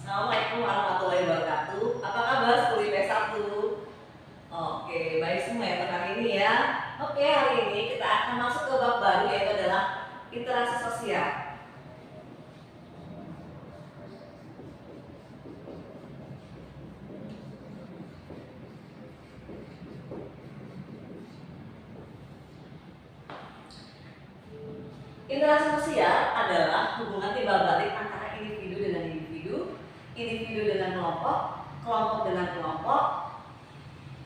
Assalamualaikum warahmatullahi wabarakatuh. Apa kabar sekolah IPS 1? Oke, baik semua ya untuk hari ini ya. Oke, hari ini kita akan masuk ke bab baru yaitu adalah interaksi sosial. Interaksi sosial adalah hubungan timbal balik antara individu dengan individu, individu dengan kelompok, kelompok dengan kelompok.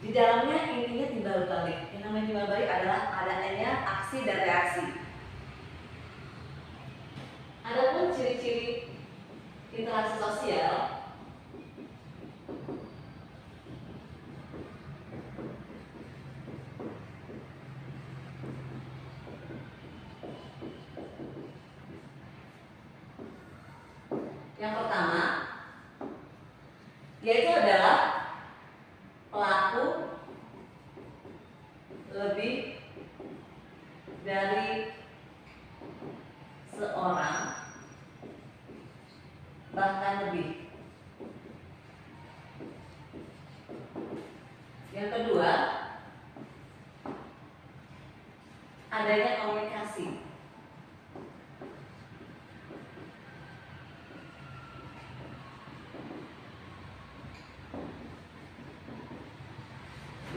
Di dalamnya intinya timbal balik. Yang namanya timbal balik adalah adanya aksi dan reaksi. Adapun ciri-ciri interaksi sosial yang pertama yaitu adalah pelaku lebih dari seorang, bahkan lebih. Yang kedua, adanya komunikasi.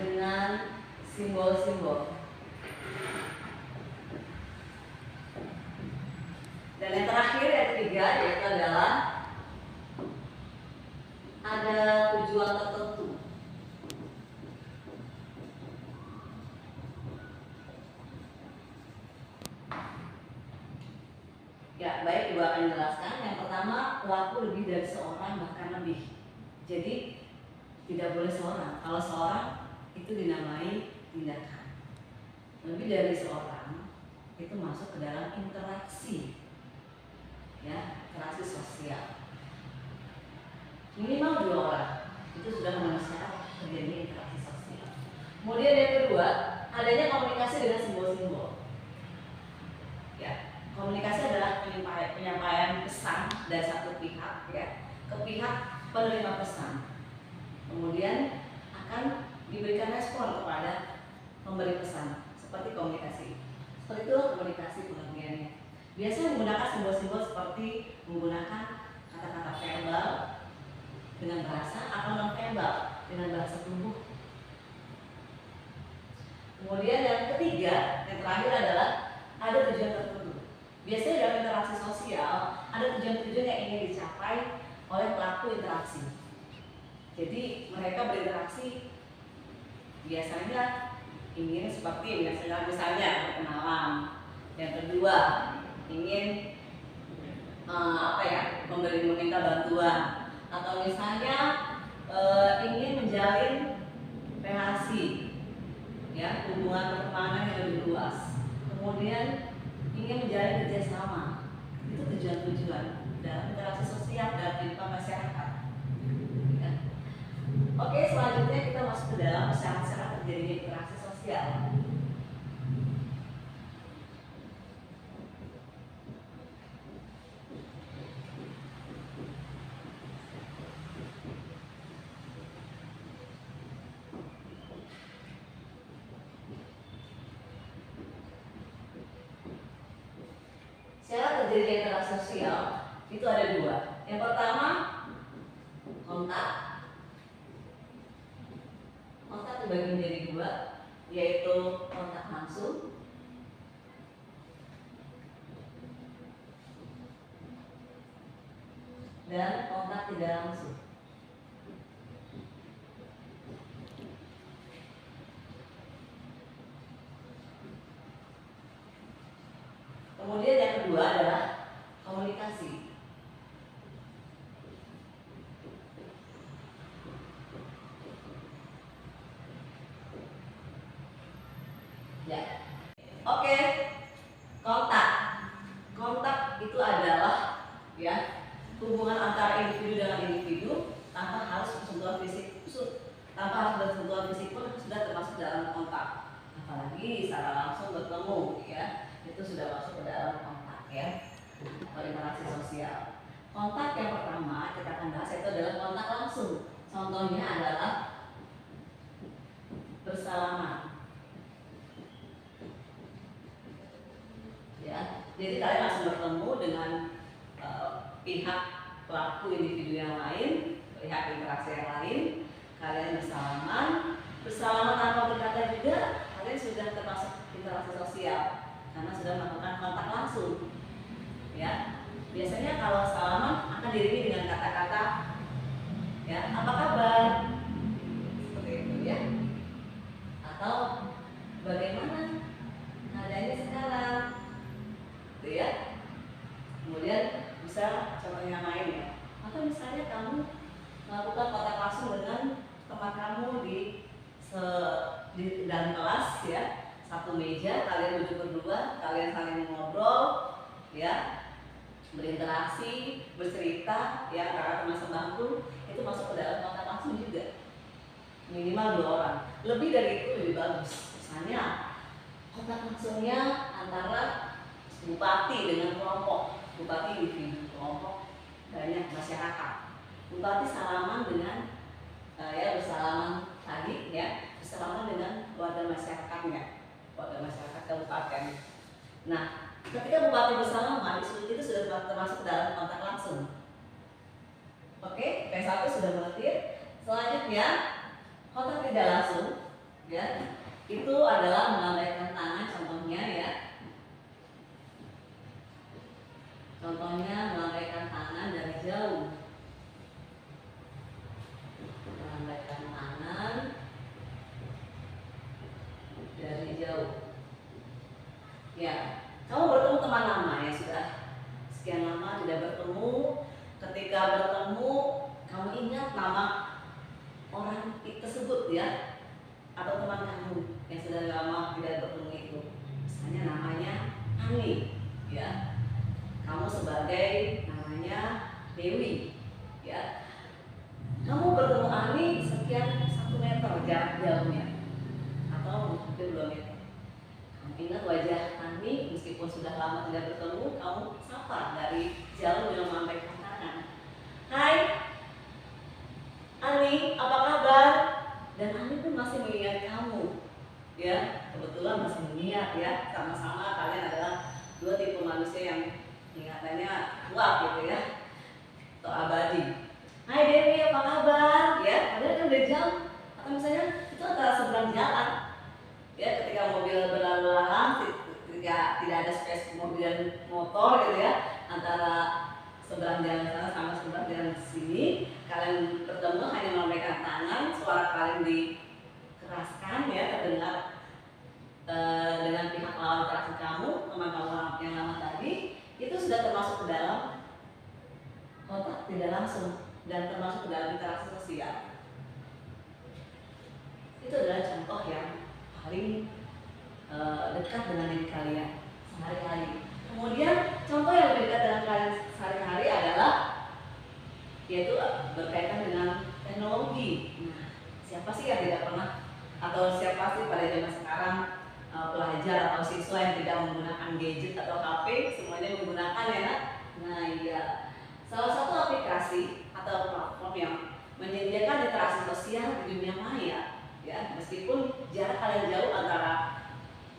Dengan simbol-simbol. Dan yang terakhir, yang ketiga, yaitu adalah ada tujuan tertentu. Ya, baik, Ibu akan jelaskan. Yang pertama, pelaku lebih dari seorang, bahkan lebih. Jadi, tidak boleh seorang. Kalau seorang, itu dinamai tindakan. Lebih dari seorang, itu masuk ke dalam interaksi. Ya, interaksi sosial. Minimal 2 orang, itu sudah memenuhi syarat terjadinya interaksi sosial. Kemudian yang kedua, adanya komunikasi dengan simbol-simbol. Ya, komunikasi adalah penyampaian pesan dari satu pihak ya ke pihak penerima pesan. Kemudian akan diberikan respon kepada pemberi pesan seperti komunikasi. Seperti itulah komunikasi pengertiannya. Biasanya menggunakan simbol-simbol seperti menggunakan kata-kata verbal dengan bahasa atau non verbal dengan bahasa tubuh. Kemudian yang ketiga, yang terakhir adalah ada tujuan tertentu. Biasanya dalam interaksi sosial ada tujuan-tujuan yang ingin dicapai oleh pelaku interaksi. Jadi mereka berinteraksi biasanya ingin seperti misalnya perkenalan. Yang kedua ingin meminta bantuan, atau misalnya ingin menjalin relasi, ya, hubungan pertemanan yang lebih luas. Kemudian ingin menjalin kerjasama. Itu tujuan-tujuan dalam interaksi sosial dalam kehidupan masyarakat. Ya. Oke, selanjutnya kita masuk ke dalam syarat-syarat terjadinya interaksi sosial. Syarat terjadinya interaksi sosial itu ada 2. Yang pertama, kontak. Kontak terbagi menjadi 2, yaitu kontak langsung dan kontak tidak langsung. Kemudian yang kedua adalah komunikasi. Ya. Oke. Kontak. Kontak itu adalah ya hubungan antara individu dengan individu tanpa harus bersentuhan fisik, tanpa harus bersentuhan fisik pun sudah termasuk dalam kontak. Apalagi secara langsung bertemu ya. Itu sudah masuk ke dalam kontak ya, atau interaksi sosial. Kontak yang pertama kita akan bahas Contohnya adalah bersalaman. Ya, jadi kalian langsung bertemu dengan pihak pelaku individu yang lain, pihak interaksi yang lain, kalian bersalaman tanpa berkata juga, kalian sudah termasuk interaksi sosial karena sudah melakukan kontak langsung. Ya, biasanya kalau salaman akan diiringi dengan kata-kata, ya, apa kabar, seperti itu ya, atau bagaimana keadaannya sekarang, gitu ya. Kemudian bisa contohnya lain ya, atau misalnya kamu melakukan kontak langsung dengan teman kamu di dalam kelas ya, satu meja, kalian duduk berdua, kalian saling ngobrol ya, berinteraksi, bercerita ya, karena teman sebangku, itu masuk ke dalam kontak langsung juga. Minimal 2 orang, lebih dari itu lebih bagus. Misalnya kontak langsungnya antara bupati dengan kelompok, bupati individu, kelompok banyak masyarakat. Bupati salaman dengan ya, bersalaman tadi ya, bersalaman dengan warga masyarakatnya, warga masyarakat kabupaten. Nah, ketika bupati bersalaman itu sudah termasuk dalam kontak langsung. Oke, P1 sudah mengerti. Selanjutnya kontak tidak langsung ya, itu adalah melambaikan tangan, contohnya ya. Contohnya melambaikan tangan dari jauh. Melambaikan tangan dari jauh. Ya, kamu bertemu teman lama ya, sudah sekian lama tidak bertemu. Ketika bertemu, kamu ingat nama orang tersebut ya, atau teman kamu yang sudah lama tidak bertemu itu. Misalnya namanya Ani ya. Kamu sebagai namanya Dewi ya. Kamu bertemu Ani sekian 1 meter jarak jauhnya, atau mungkin 2 meter. Kamu ingat wajah Ani, meskipun sudah lama tidak bertemu, kamu sapa dari jauh dengan melambaikan tangan. Hai Ani, apa kabar? Dan Ani pun masih mengingat kamu ya, kebetulan masih mengingat ya. Sama-sama kalian adalah 2 tipe manusia yang ingatannya kuat gitu ya, atau abadi. Hai Dewi, apa kabar? Ya, kalian kan udah jauh, atau misalnya itu antara seberang jalan ya, ketika mobil berlalu lalang, ketika tidak ada space mobil dan motor gitu ya, antara seberang jalan sana sama seberang jalan sini, kalian bertemu hanya melambaikan tangan, suara kalian dikeraskan ya, terdengar dengan pihak lawan interaksi kamu, teman kamu yang lama tadi, itu sudah termasuk ke dalam kontak tidak langsung dan termasuk ke dalam interaksi sosial. Itu adalah contoh yang paling dekat dengan diri kalian sehari-hari. Kemudian contoh yang lebih dekat dengan kalian sehari-hari adalah yaitu berkaitan dengan teknologi. Nah, siapa sih yang tidak pernah, atau siapa sih pada zaman sekarang pelajar atau siswa yang tidak menggunakan gadget atau HP, semuanya menggunakan ya. Nah iya, salah satu aplikasi atau platform yang menyediakan interaksi sosial di dunia maya ya, meskipun jarak kalian jauh antara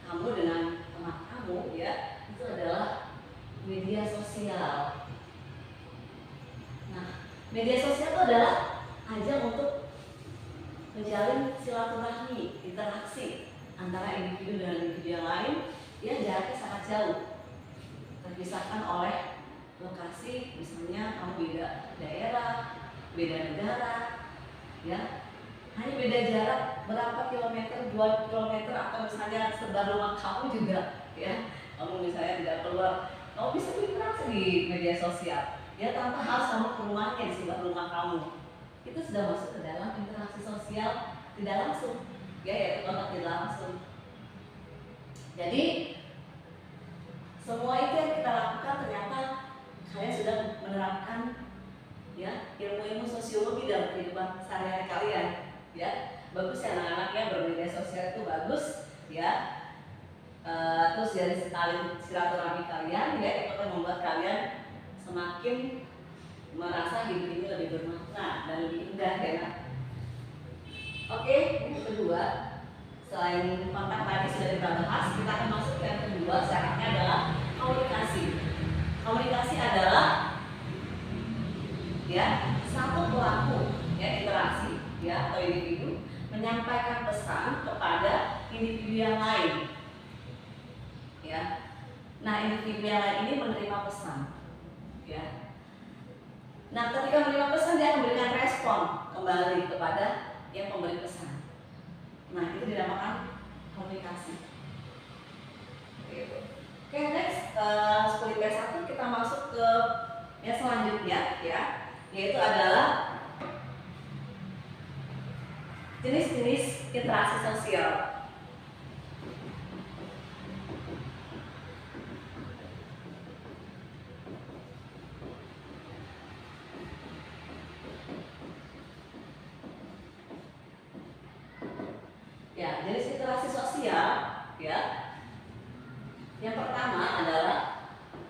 kamu dengan teman kamu ya, itu adalah media sosial. Nah, media sosial itu adalah ajang untuk menjalin silaturahmi, interaksi antara individu dengan individu yang lain yang jaraknya sangat jauh, terpisahkan oleh lokasi, misalnya kamu beda daerah, beda negara ya, hanya beda jarak berapa kilometer, 2 kilometer, atau misalnya sebelah rumah kamu juga ya, kamu misalnya tidak keluar, kamu bisa berinteraksi di media sosial ya, tanpa harus kamu ke rumahnya di sebelah rumah kamu. Itu sudah masuk ke dalam interaksi sosial tidak langsung ya, yaitu kontak tidak langsung. Jadi semua itu yang kita lakukan ternyata kalian sudah menerapkan ya ilmu-ilmu sosiologi dalam kehidupan sehari-hari kalian ya. Bagus ya anak-anak ya, bermedia sosial itu bagus ya. Terus dari silaturahmi kalian ya, itu akan membuat kalian semakin merasa hidup ini lebih bermakna dan lebih indah ya. Oke, yang kedua, selain kontak tadi sudah kita bahas, kita akan masuk ke yang kedua, syaratnya adalah komunikasi. Komunikasi adalah ya satu pelaku ya interaksi ya atau individu menyampaikan pesan kepada individu yang lain ya. Nah, individu yang lain ini menerima pesan ya. Nah, ketika menerima pesan dia akan memberikan respon kembali kepada yang memberi pesan. Nah, itu dinamakan komunikasi. Oke, next 10-1 kita masuk ke yang selanjutnya ya, yaitu adalah jenis-jenis interaksi sosial. Ya, jenis interaksi sosial ya. Yang pertama adalah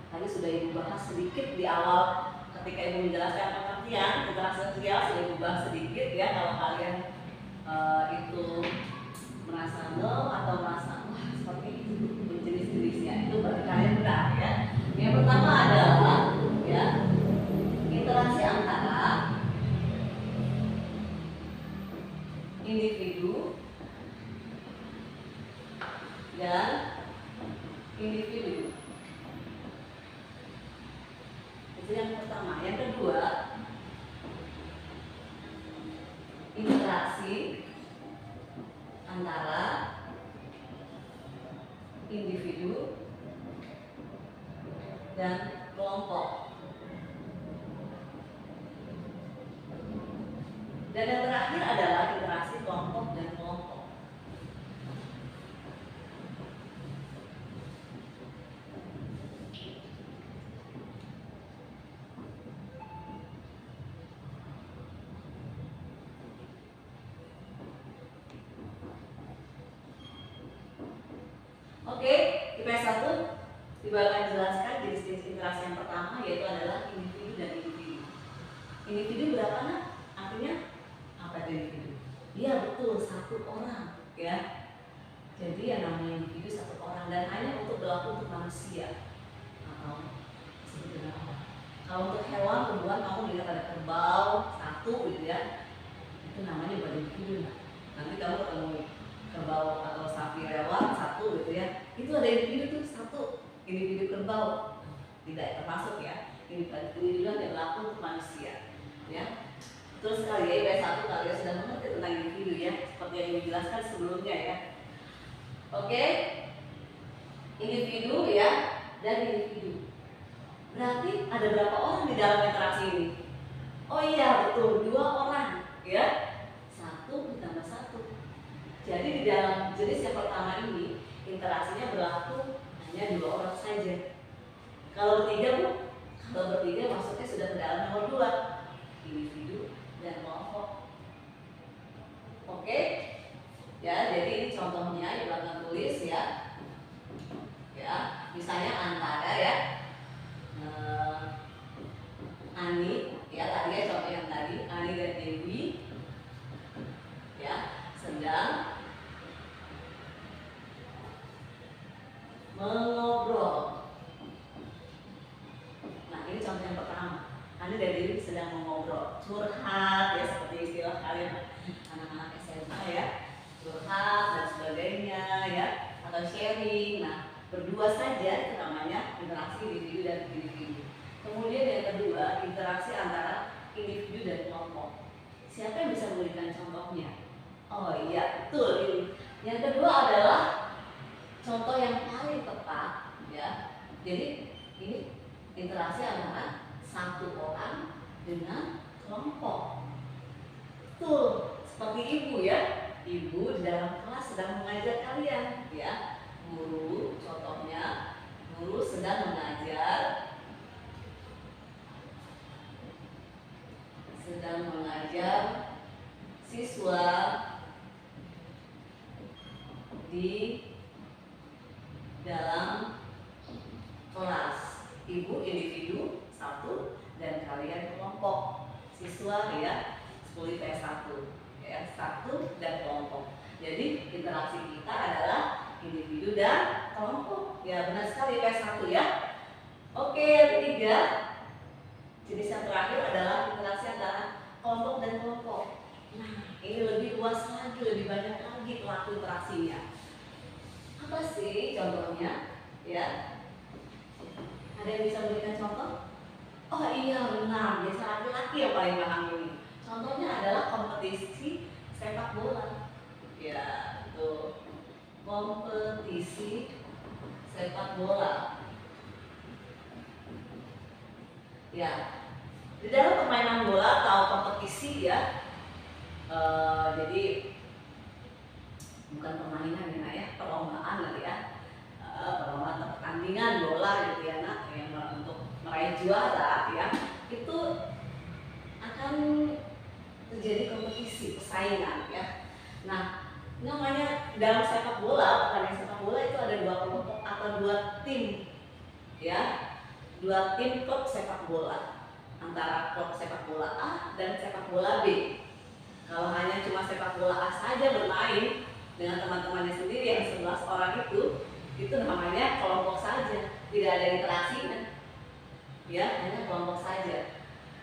tadi sudah Ibu bahas sedikit di awal ketika Ibu menjelaskan pengertian interaksi sosial, sudah Ibu bahas sedikit ya. Kalau kalian itu merasa no atau merasa wah seperti itu jenis-jenisnya, itu berarti kalian benar ya. Yang pertama adalah ya interaksi antara individu dan individu. Itu yang pertama. Yang kedua, interaksi antara individu dan kelompok. Dan yang terakhir adalah interaksi kelompok dan kelompok. Oke, IPS 1 Ibu akan jelaskan jenis-jenis interaksi yang pertama, yaitu adalah individu dan individu. Individu berapa nak? Artinya apa itu individu? Iya betul, satu orang ya. Jadi yang namanya individu satu orang dan hanya untuk berlaku untuk manusia atau sebenarnya apa? Kalau untuk hewan tumbuhan kamu lihat ada kerbau satu gitu ya, itu namanya bukan individu. Nanti kamu ketemu kerbau atau sapi lewat satu gitu ya, itu ada individu tuh satu, individu kerbau tidak termasuk ya, individu yang berlaku untuk manusia ya. Terus sekali ya IPS 1 kalian sudah mengerti tentang individu ya, seperti yang dijelaskan sebelumnya ya. Oke, individu ya dan individu. Berarti ada berapa orang di dalam interaksi ini? Oh iya betul, 2 orang ya, 1 ditambah 1. Jadi di dalam jenis yang pertama ini interaksinya berlaku hanya 2 orang saja. Kalau bertiga Bu, kalau bertiga maksudnya sudah ke dalam nomor 2, individu dan kelompok. Oke? Ya, jadi ini contohnya Ibu akan tulis ya. Ya, misalnya antara ya Ani, ya tadi ya contoh yang tadi Ani dan Dewi ya sedang mengobrol. Nah ini contoh yang pertama, Ani dan Dewi sedang mengobrol, curhat ya seperti istilah kalian anak-anak SMA ya, curhat dan sebagainya ya, atau sharing. Nah berdua saja itu namanya interaksi individu dan individu. Kemudian yang kedua, interaksi antara individu dan kelompok. Siapa yang bisa memberikan contohnya? Oh iya, betul ini. Yang kedua adalah contoh yang paling tepat ya. Jadi ini interaksi antara satu orang dengan kelompok. Betul, seperti ibu ya. Ibu di dalam kelas sedang mengajar kalian ya. Guru, contohnya guru sedang mengajar siswa di dalam kelas. Ibu individu 1 dan kalian kelompok siswa ya 10 IPS 1. ya, satu dan kelompok. Jadi interaksi kita adalah individu dan kelompok. Ya benar sekali P1 ya. Oke, yang ketiga, jenis yang terakhir adalah interaksi antara kelompok dan kelompok. Nah, ini lebih luas lagi, lebih banyak lagi pelaku interaksinya. Apa sih contohnya? Ya, ada yang bisa memberikan contoh? Oh iya benar, biasa laki-laki yang paling paham ini. Contohnya adalah kompetisi sepak bola. Ya, itu kompetisi sepak bola. Ya, di dalam permainan bola atau kompetisi ya, jadi bukan permainan ya, perlombaan lah ya, perlombaan pertandingan bola gitu ya, nak, yang untuk meraih juara ya, itu akan terjadi kompetisi persaingan ya. Nah, namanya dalam sepak bola, pertandingan sepak bola itu ada dua kelompok atau dua tim ya, dua tim klub sepak bola, antara klub sepak bola A dan sepak bola B. Kalau hanya cuma sepak bola A saja bermain dengan teman-temannya sendiri yang 11 orang itu namanya kelompok saja, tidak ada interaksinya ya, hanya kelompok saja.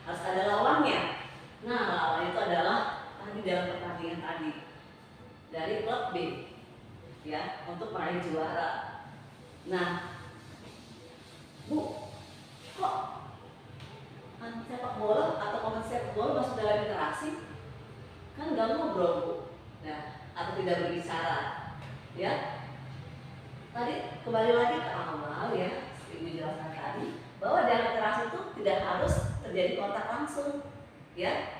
Harus ada lawannya. Nah, lawannya itu adalah tadi dalam pertandingan tadi dari klub B ya, untuk meraih juara. Nah, Bu, kok sepak bola atau kompetisi sepak bola masuk dalam interaksi? Kan nggak ngobrol, Bu. Nah, atau tidak berbicara ya. Tadi kembali lagi ke awal ya, Ibu jelaskan tadi bahwa dalam interaksi itu tidak harus terjadi kontak langsung ya.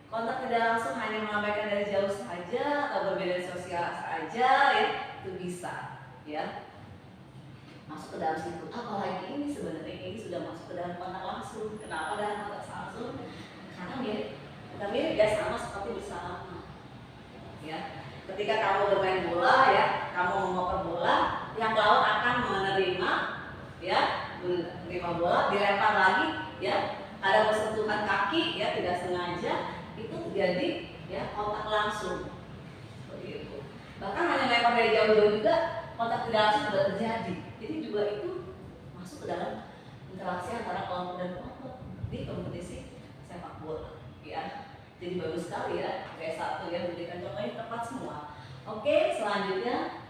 Kontak tidak langsung hanya mengabaikan dari jauh saja atau berbeda sosial saja ya, itu bisa ya masuk ke dalam situ. Apalagi ini sebenarnya ini sudah masuk ke dalam kontak langsung. Kenapa dalam kontak langsung? Karena mirip ya, sama seperti bersama ya. Ketika kamu bermain bola ya, kamu mengoper bola, yang lawan akan menerima ya, menerima bola, dilempar lagi ya, ada bersentuhan kaki ya, tidak sengaja, itu terjadi ya kontak langsung seperti itu. Bahkan hanya lempar dari jauh-jauh juga kontak tidak langsung sudah terjadi. Jadi juga itu masuk ke dalam interaksi antara kelompok dan kelompok di kompetisi sepak bola ya. Jadi bagus sekali ya, P1 ya, memberikan contohnya tepat semua. Oke, selanjutnya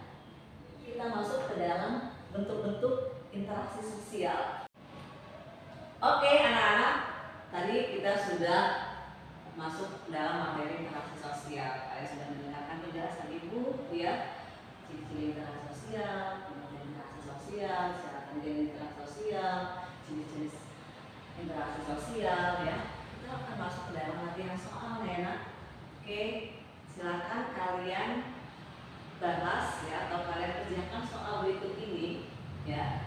kita masuk ke dalam bentuk-bentuk interaksi sosial. Oke anak-anak, tadi kita sudah masuk dalam materi interaksi sosial. Kalian sudah mendengarkan penjelasan Ibu ya, ciri-ciri interaksi sosial, kemudian interaksi sosial, syarat kemudian interaksi sosial, jenis-jenis interaksi sosial ya. Kita akan masuk ke dalam latihan soal ya nak. Oke, silakan kalian bahas ya, atau kalian kerjakan soal berikut ini ya.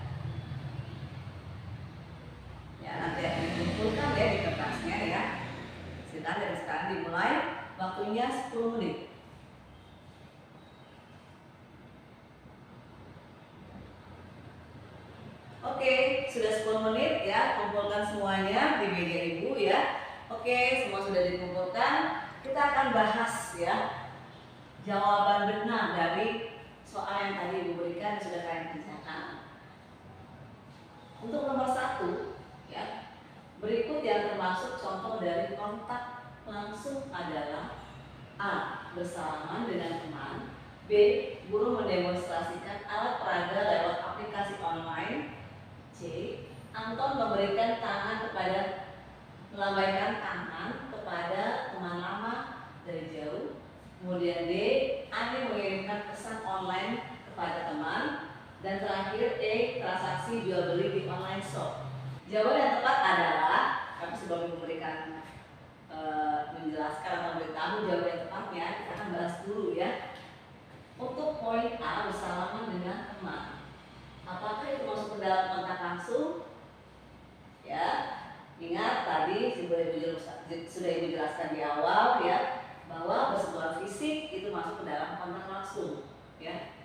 Ya nanti akan dikumpulkan ya di kertasnya ya. Silakan dari sekarang dimulai, waktunya 10 menit. Oke, sudah 10 menit ya, kumpulkan semuanya di meja Ibu ya. Oke, semua sudah dikumpulkan. Kita akan bahas ya jawaban benar dari soal yang tadi Ibu berikan yang sudah kalian kerjakan. Untuk nomor 1 ya, berikut yang termasuk contoh dari kontak langsung adalah A. Bersalaman dengan teman. B. Guru mendemonstrasikan alat peraga lewat aplikasi online. C. Anton memberikan tangan kepada melambaikan tangan kepada teman lama dari jauh. Kemudian D. Ani mengirimkan pesan online kepada teman. Dan terakhir E. Transaksi jual beli di online shop. Jawaban yang tepat adalah, kami sebelum memberikan menjelaskan atau memberitahu jawaban yang tepatnya, kita akan bahas dulu ya. Untuk poin A, bersalaman dengan teman. Apakah itu masuk ke dalam kontak langsung? Ya, ingat tadi sudah Ibu jelaskan di awal ya, bahwa bersentuhan fisik itu masuk ke dalam kontak langsung ya.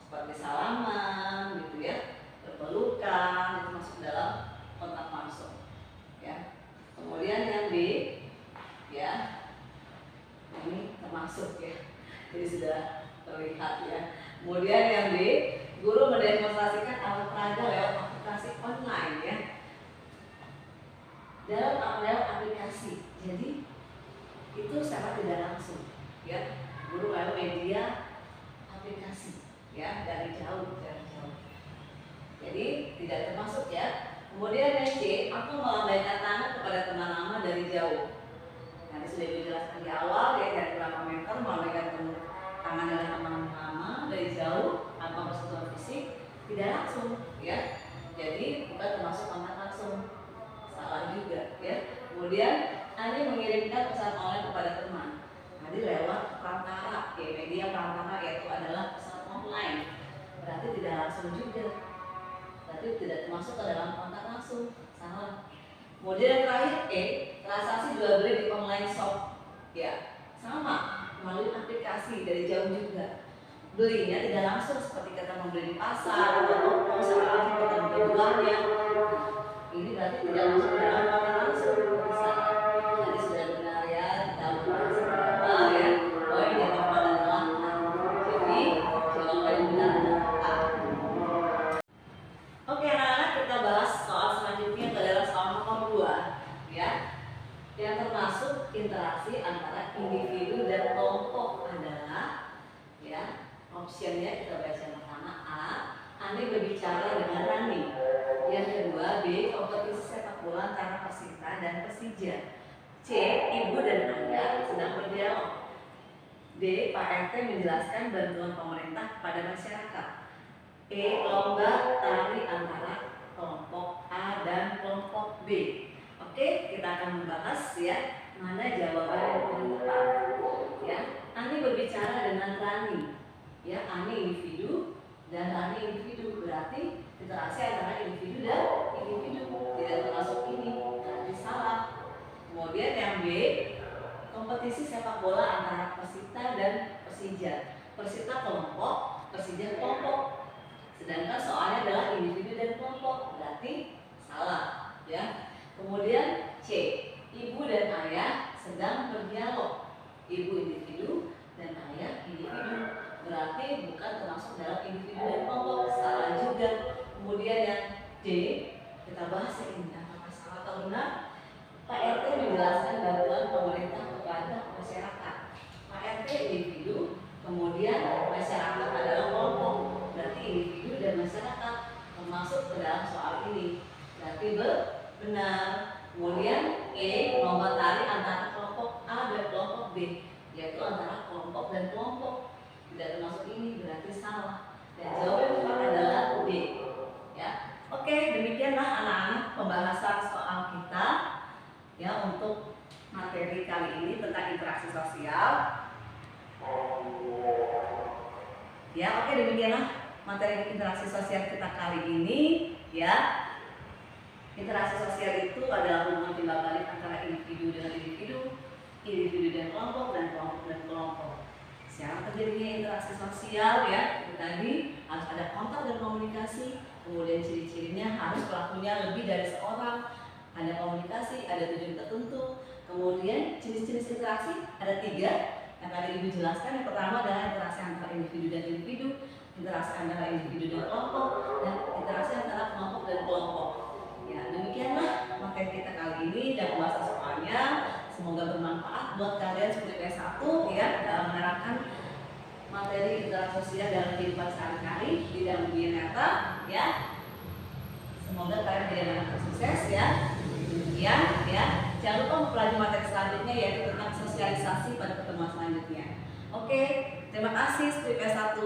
Seperti salaman gitu ya, berpelukan, itu masuk ke dalam kontak langsung ya. Kemudian yang B ya, ini termasuk ya. Jadi sudah terlihat ya. Kemudian yang B, guru mendemonstrasikan alat peraga lewat aplikasi online ya. Dalam lewat aplikasi, jadi itu secara tidak langsung ya. Guru lewat media aplikasi ya, dari jauh. Jadi tidak termasuk ya. Kemudian yang C, aku melambaikan tangan kepada teman lama dari jauh. Nanti sudah dijelaskan di awal ya, dari berapa meter melambaikan tangan dengan teman lama dari jauh tanpa bersentuhan fisik, tidak langsung ya. Jadi bukan termasuk kontak langsung, salah juga ya. Kemudian Andi mengirimkan pesan online kepada teman. Andi lewat perantara ya, media perantara yaitu adalah pesan online. Berarti tidak langsung juga. Berarti tidak termasuk ke dalam kontak langsung, salah. Kemudian yang terakhir E, transaksi jual beli di online shop ya, sama melalui aplikasi dari jauh juga. Belinya tidak langsung seperti kita membeli di pasar atau toko, misalnya kita membeli buahnya. Ini berarti tidak masuk dalam kontak langsung, salah. Tadi sudah benar ya, kita bahas apa ya. Oh ini jawaban adalah A. Jadi jawaban yang benar adalah A. Oke anak-anak, kita bahas soal selanjutnya ke dalam soal nomor 2 ya. Yang termasuk interaksi antara individu dan kelompok adalah ya, optionnya kita baca yang pertama A, Andi berbicara dengan Rani. Yang kedua B, kompetisi sepak bola antara Persita dan Persija. C, ibu dan ayah sedang berdialog. D, Pak RT menjelaskan bantuan pemerintah kepada masyarakat. E, lomba tari antara kelompok A dan kelompok B. Oke, kita akan membahas ya mana jawaban yang paling tepat. Ya, Ani berbicara dengan Rani. Ya, Ani individu dan Rani individu, berarti interaksi antara individu dan individu, tidak termasuk ini, berarti salah. Kemudian yang B, kompetisi sepak bola antara Persita dan Persija. Persita kelompok, Persija kelompok. Sedangkan soalnya adalah individu dan kelompok, berarti salah ya. Kemudian C, ibu dan ayah sedang berdialog. Ibu individu dan ayah individu, berarti bukan termasuk dalam individu dan kelompok, salah juga. Kemudian yang D, kita bahas ini apakah salah atau benar. Pak RT menjelaskan bantuan pemerintah kepada masyarakat. Pak RT individu, kemudian masyarakat adalah kelompok, berarti individu dan masyarakat termasuk ke dalam soal ini, berarti benar. Kemudian E, lomba tari antara kelompok A dan kelompok B, yaitu antara kelompok dan kelompok, tidak termasuk ini, berarti salah. Dan jawaban yang tepat adalah D ya. Oke, demikianlah anak-anak pembahasan soal kita ya untuk materi kali ini tentang interaksi sosial. Ya, oke, demikianlah materi interaksi sosial kita kali ini ya. Interaksi sosial itu adalah hubungan timbal balik antara individu dengan individu, individu dan kelompok dan kelompok. Secara terjadinya interaksi sosial ya, itu tadi harus ada kontak dan komunikasi. Kemudian ciri-cirinya harus pelakunya lebih dari seorang, ada komunikasi, ada tujuan tertentu. Kemudian jenis-jenis interaksi ada 3 yang tadi Ibu jelaskan. Yang pertama adalah interaksi antara individu dan individu, interaksi antara individu dan kelompok, dan interaksi antara kelompok dan kelompok. Ya, demikianlah materi kita kali ini dan pembahasan soalnya. Semoga bermanfaat buat kalian seperti S1 ya dalam menerapkan materi interaksi sosial dalam kehidupan sehari-hari di dalam dunia nyata ya. Semoga kalian menjadi sukses ya. Demikian ya. Jangan lupa mempelajari materi selanjutnya yaitu tentang sosialisasi pada pertemuan selanjutnya. Oke, terima kasih seperti S1.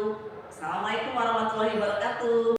Assalamualaikum warahmatullahi wabarakatuh.